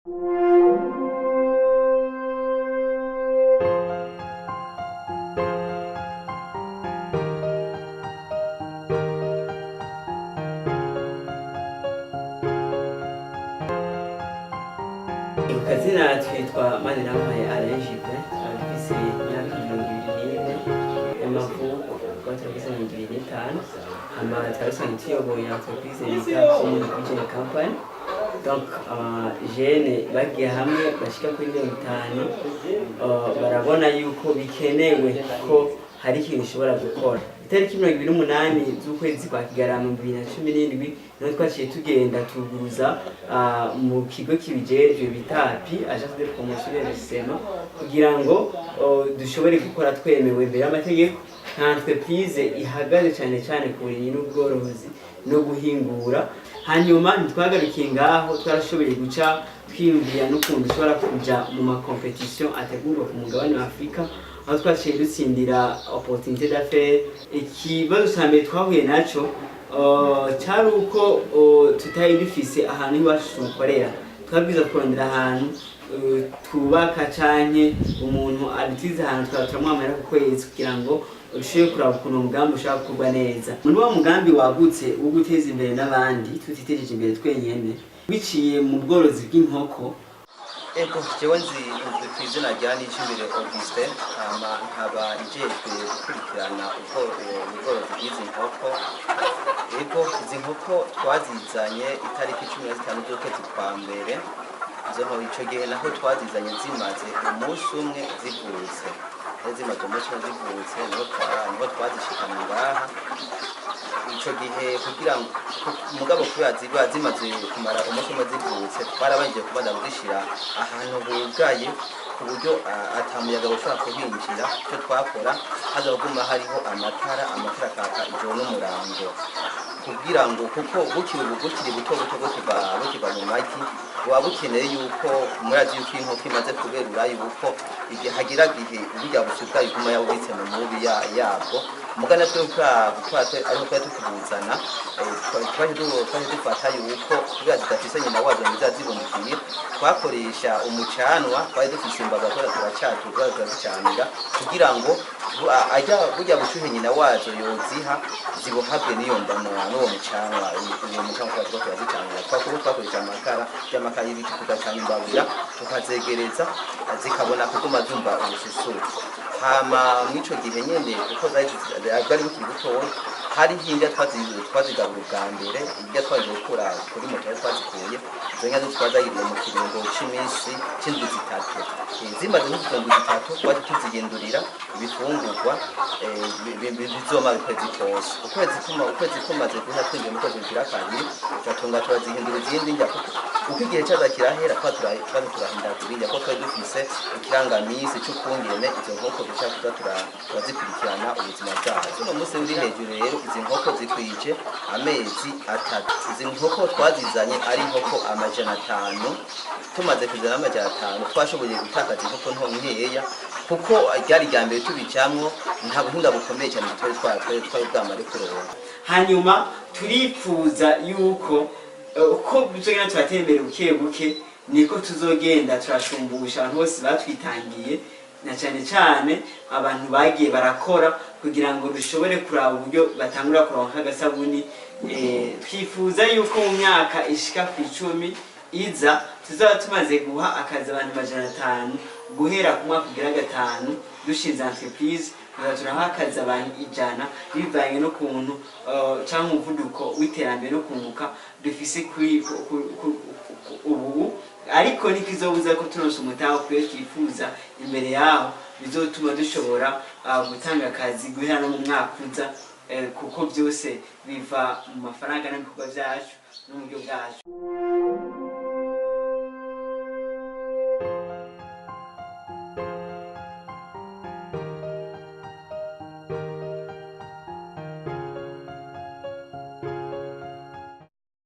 Kazina twitwa Manirampaye Alajipe afise imyaka 24 y'amavuko twatagise mu 2005 hama twasanzwe tuyoboye entreprise yitwa Vision Company. Donc jeune bagiye hamwe bashika kuri 50 barabona yuko bikenewe ko hari ikintu ushobora gukora. Itariki 28 z'ukwezi kwa Kigarama 2017 niho twaciye tugenda tuguruza mu kigo kibijejwe bitapi agence de promotion de l'enseignement kugira ngo dushobore gukora twemewe mbere y'amategeko nka entreprise ihagaze cyane ku burimyi n'ubworozi no guhingura. Hanyuma ntitwagarukiye ngaho twarashoboye guca twiyumvira n'ukuntu dushobora kuja mu ma competition ategurwa ku mugabane wa Afrika aho twaciye dutsindira opportunité d'affaires. Ikibazo cyambere twahuye naco cyari uko tutari dufise ahantu iwacu dukorera, twabwiza kurondera ahantu tubaka canke umuntu adutiza ahantu twamuhamara ku kwezi kugira ngo ushobore kuraba ukuntu umugambi ushaka gukorwa neza. Muri wa mugambi wagutse wo guteza imbere n'abandi tutitejeje imbere twenyene biciye mu bworozi bw'inkoko. Ego jewe nzi kwizina rya Nijimbere Augustin nkaba njejwe gukurikirana ubworozi bw'izi nkoko. Ego izi nkoko twazizanye itariki 15 z'ukwezi kwa mbere, ico gihe naho twazizanye zimaze umunsi umwe zivutse. Zimaze umunsi umwe zivutse niho twazishikana ngaha. Ico gihe kugira ngo mugabo kubera zimaze kumara umunsi umwe zivutse twarabangiye kubanza kuzishira ahantu bugaye ku buryo atamuyaga ushobora kuhinjira. Icyo twakora haza kuguma hariho amatara akaka ijoro n'umurango kugira ngo kuko bukiri buto bwo kiva mu magi waba ukeneye yuko murazi yuko inkoko imaze kuberura yuko igihe hagira gihe uburya bushuka iguma yabubitse mu mubi yabwo mugana twe ariko tukubuzana twaje dufata yuko kubera tudafise nyina wazo nzazibundikiye twakoresha umucanwa twari dufise imbaga turazicanira kugira ngo burya bushuhe nyina wazo yoziha zibohabwe niyo ndamura n'uwo mucanwa. Uwo mucanwa turazicanira twakoresha amakara y'ibiti tugacana imbabura tukazegereza zikabona kuguma zumva ubususuru. Hama mwico gihe nyene uko bari bukiri butoya hari hinja twazigabura ubwa mbere ibyo twaje gukura kuri moto twazikuye izo nyazo twazayiriye mu kiringo c'imisi c'indwi zitatu. Zimaze nk'indwi zitatu twaje tuzigindurira ibifungurwa bizoma ukwezi kose. Ukwezi kumaze guha twinjiye mu kwezi kwa kabiri turatunga turazihindura izindi njya uko igihe cyaza kirahera turahindagurira ko twari dufise ikirangamisi c'ukungene izo nkoko dushaka turazikurikirana ubuzima bwazo. Uno munsi uri hejuru rero izi nkoko zikwije amezi 3. Izi nkoko twazizanye ari nkoko 500. Tumaze kuzana 500 twashoboye gutakaza inkoko nto nkeya kuko ryari rya mbere tubicamwo nta buhinga bukomeye cyane twari bwamare kuronka. Hanyuma turifuza yuko uko bizogenda turatera imbere buke niko tuzogenda turashumbusha abantu bose batwitangiye na cyane abantu bagiye barakora kugira ngo dushobore kuraba uburyo batangura kuronka agasabuni. Twifuza yuko mu myaka ishika ku 10 iza tuzaba tumaze guha akazi abantu 500 guhera ku mwaka kugira 5 dushinze entreprise turaha akazi abantu 100 bivanye no kuntu cyangwa umuvuduko w'iterambere no kunguka dufise kuri ubu. Ariko nikizobuza ko turonse umutaho kwiye twifuza imbere yaho bizotuma dushobora gutanga akazi guhera no mu mwaka uza kuko byose biva mu mafaranga n'ibikorwa byacu n'uburyo bwacu.